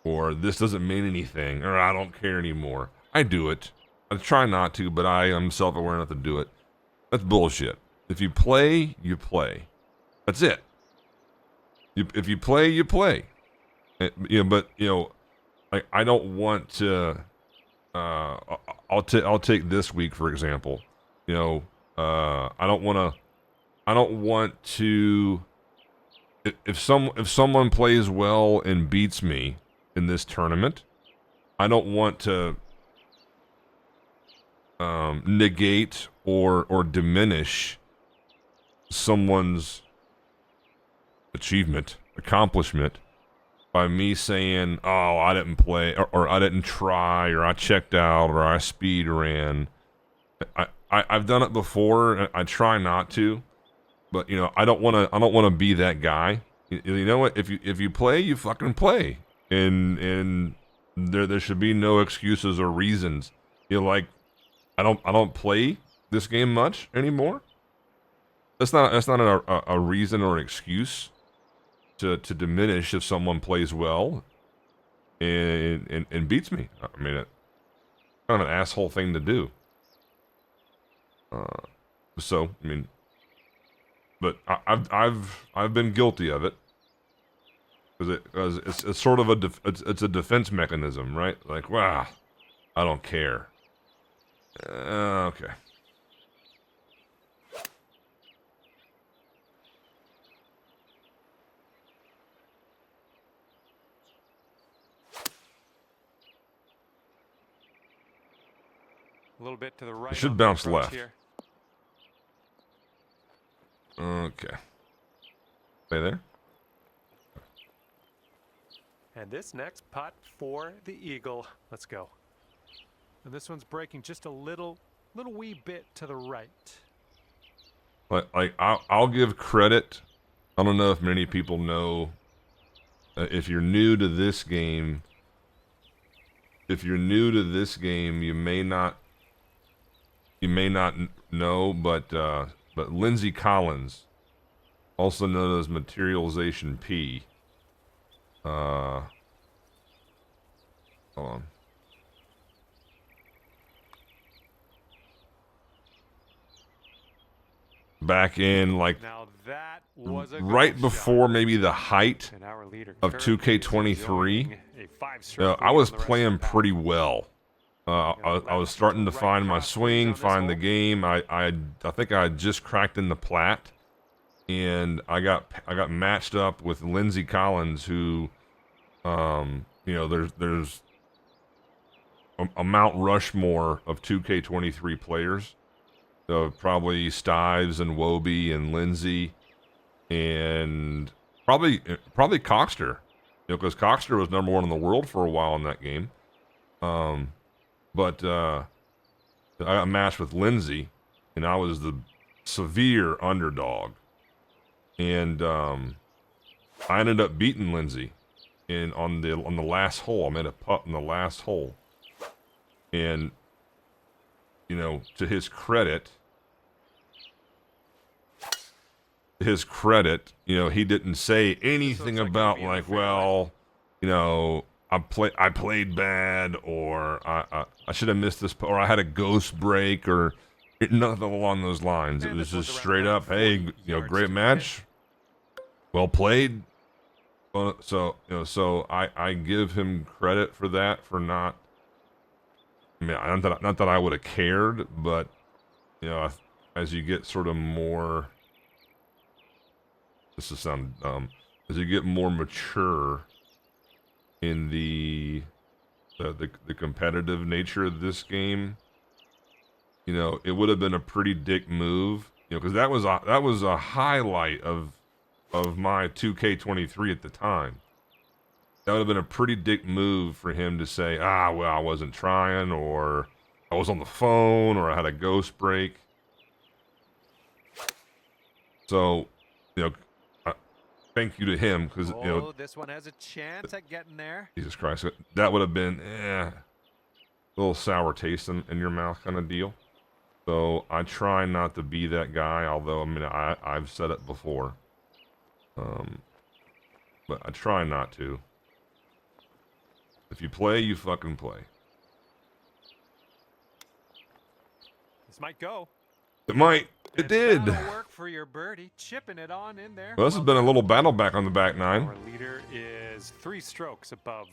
this doesn't mean anything, or I don't care anymore. I do it. I try not to, but I am self-aware enough to do it. That's bullshit. If you play, you play. That's it. If you play, you play. But like I don't want to. I'll take this week for example. I don't want to. If someone plays well and beats me in this tournament, I don't want to negate or diminish someone's accomplishment by me saying, oh, I didn't play, or I didn't try, or I checked out, or I speed ran. I've done it before. I try not to, but I don't want to be that guy. You know what? If you play, you fucking play, and there should be no excuses or reasons. Like I don't play this game much anymore. That's not a reason or an excuse to diminish if someone plays well and beats me. I mean, it's kind of an asshole thing to do. So I mean, but I've been guilty of it because it's sort of it's a defense mechanism, right? Like, wow, I don't care. Okay. A little bit to the right. It should on the bounce approach left. Here. Okay. Stay there. And this next putt for the eagle. Let's go. And this one's breaking just a little wee bit to the right. Like I'll give credit. I don't know if many people know. If you're new to this game, you may not know, but Lindsey Collins, also known as Materialization P. Hold on. Back in like Now that was a right golf before shot. maybe the height And our leader of currently is 2K23, enjoying a 5-stroke I lead was on the rest playing of the pack. pretty well. I was starting to find my swing, find the game. I think I had just cracked in the plat, and I got matched up with Lindsey Collins, who, there's a Mount Rushmore of 2K23 players. So probably Stives and Wobie and Lindsey, and probably Coxter, because Coxter was #1 in the world for a while in that game. But I got matched with Lindsey, and I was the severe underdog, and I ended up beating Lindsey on the last hole. I made a putt in the last hole, and to his credit, he didn't say anything about like, well, I played bad, or I should have missed this, or I had a ghost break, or nothing along those lines. It was just straight up, hey, great match, well played. So I give him credit for that, for not. I mean, not that I would have cared, but as you get sort of more. This is sound dumb. As you get more mature in the competitive nature of this game, it would have been a pretty dick move, because that was a highlight of my 2K23 at the time. That would have been a pretty dick move for him to say, well, I wasn't trying, or I was on the phone, or I had a ghost break. So, thank you to him, because this one has a chance at getting there. Jesus Christ, that would have been a little sour taste in your mouth kind of deal. So I try not to be that guy, although I've said it before, but I try not to. If you play, you fucking play. This might go. It might. It did. That'll work for your birdie, chipping it on in there. Well, this has been a little battle back on the back nine. Our leader is 3 strokes above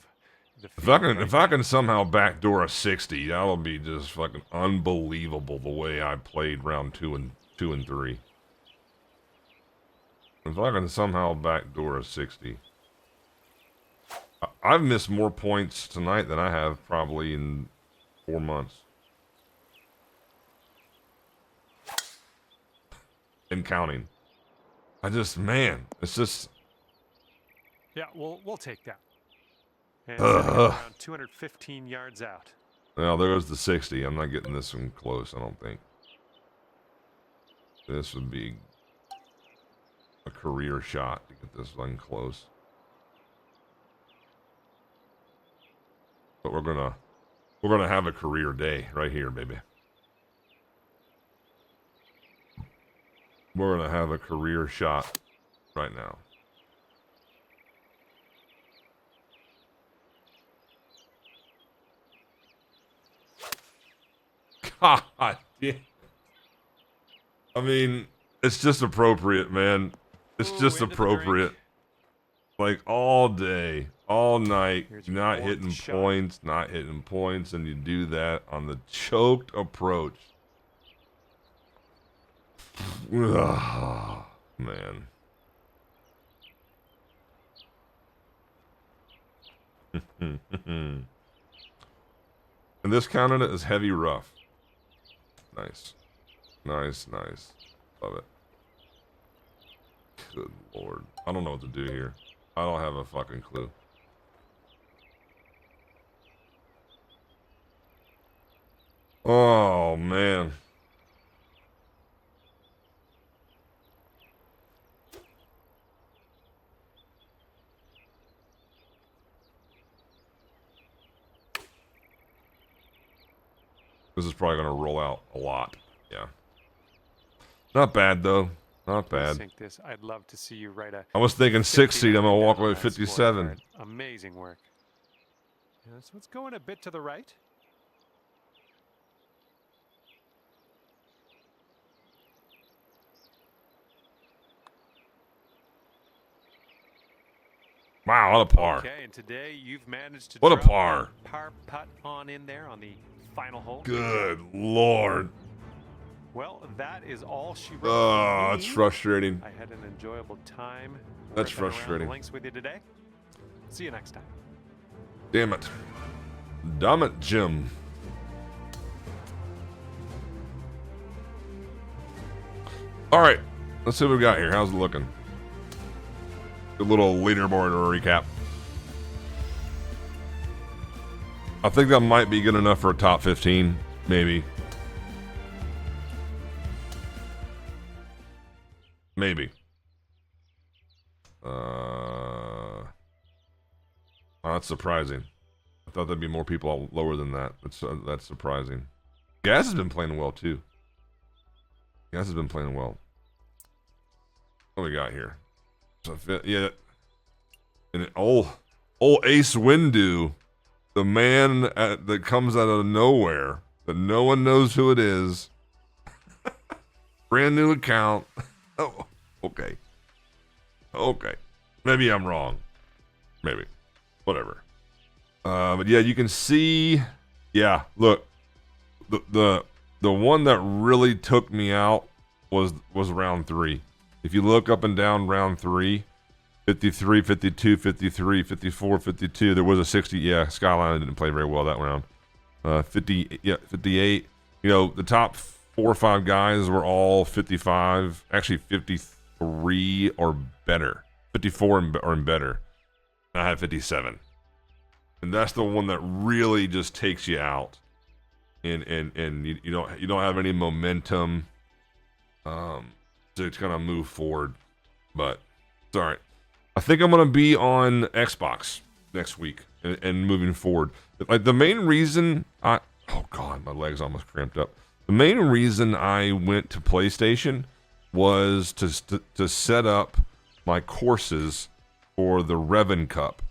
the field. If I can somehow backdoor a 60, that'll be just fucking unbelievable the way I played round 2 and 3. If I can somehow backdoor a 60. I've missed more points tonight than I have probably in 4 months. And counting. It's just. Yeah, we'll take that. And around 215 yards out. Well, there goes the 60. I'm not getting this one close, I don't think. This would be a career shot to get this one close. But we're gonna have a career day right here, baby. We're gonna have a career shot right now. God, yeah. I mean, it's just appropriate, man. It's just appropriate. Like all day, all night, not hitting points, and you do that on the choked approach. Ugh, man. And this counted it as heavy rough. Nice. Nice. Love it. Good Lord. I don't know what to do here. I don't have a fucking clue. Oh, man. This is probably going to roll out a lot. Yeah. Not bad, though. Not bad. Sink this. I'd love to see you write a. I was thinking 6 seed. I'm going to walk away with 57. Amazing work. Yeah, so it's going a bit to the right. Wow, what a par. Okay, and today you've managed to what a drop par. that par putt on in there on the final hole. Good Lord. Well, that is all she wrote. Oh, it's frustrating. I had an enjoyable time. That's ripping around frustrating. the links with you today. See you next time. Damn it. Damn it, Jim. All right, let's see what we got here. How's it looking? A little leaderboard recap. I think that might be good enough for a top 15, maybe. Maybe. Oh, that's surprising. I thought there'd be more people lower than that. That's surprising. Gas has been playing well too. Gas has been playing well. What do we got here? So, yeah, and old Ace Windu, the man that comes out of nowhere, that no one knows who it is. Brand new account. Oh, okay. Okay. Maybe I'm wrong. Maybe. Whatever. But yeah, you can see. Yeah, look. The one that really took me out was round 3. If you look up and down round 3, 53, 52, 53, 54, 52. There was a 60. Yeah, Skyline didn't play very well that round. 50. Yeah, 58. You know, the top 4 or 5 guys were all 55. Actually, 53 or better. 54 or better. And I had 57. And that's the one that really just takes you out. And you don't have any momentum to kind of move forward. But it's all right. I think I'm gonna be on Xbox next week and moving forward. Like the main reason oh god, my legs almost cramped up. The main reason I went to PlayStation was to set up my courses for the Revan Cup.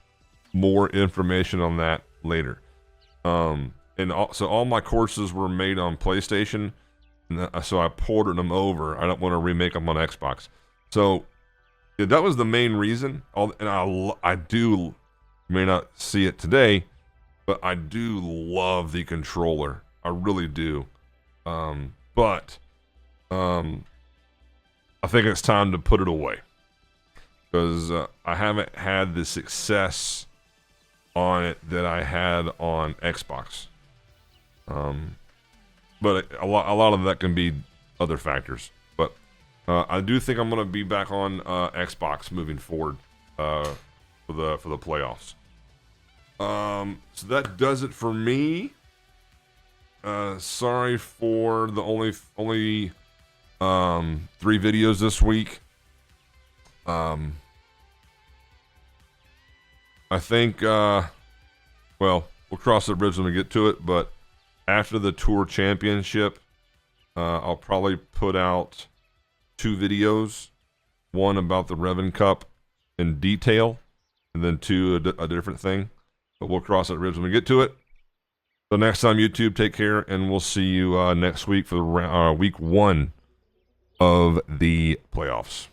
More information on that later. So all my courses were made on PlayStation, and so I ported them over. I don't want to remake them on Xbox. So yeah, that was the main reason. And I do, you may not see it today, but I do love the controller. I really do. But I think it's time to put it away because I haven't had the success on it that I had on Xbox. But a lot of that can be other factors. But I do think I'm going to be back on Xbox moving forward for the playoffs. So that does it for me. Sorry for the only 3 videos this week. I think well, we'll cross the bridge when we get to it, but after the Tour Championship, I'll probably put out 2 videos. One about the Revan Cup in detail, and then 2 a different thing. But we'll cross that bridge when we get to it. So next time, YouTube, take care, and we'll see you next week for the week 1 of the playoffs.